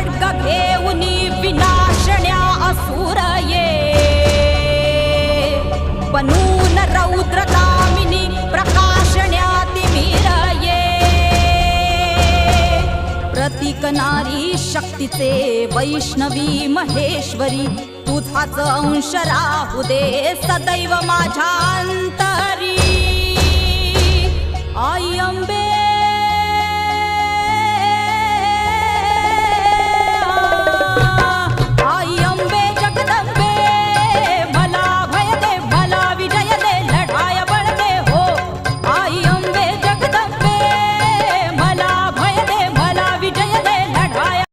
खड्ग घेऊनी विनाशण्या असुर ये बनून रौद्रकामिनी प्रकाशण्या तिमिर ये प्रतीक नारी शक्तीचे वैष्णवी महेश्वरी तुझाच अंश राहू दे सदैव माझ्या अंतरी आई अंबे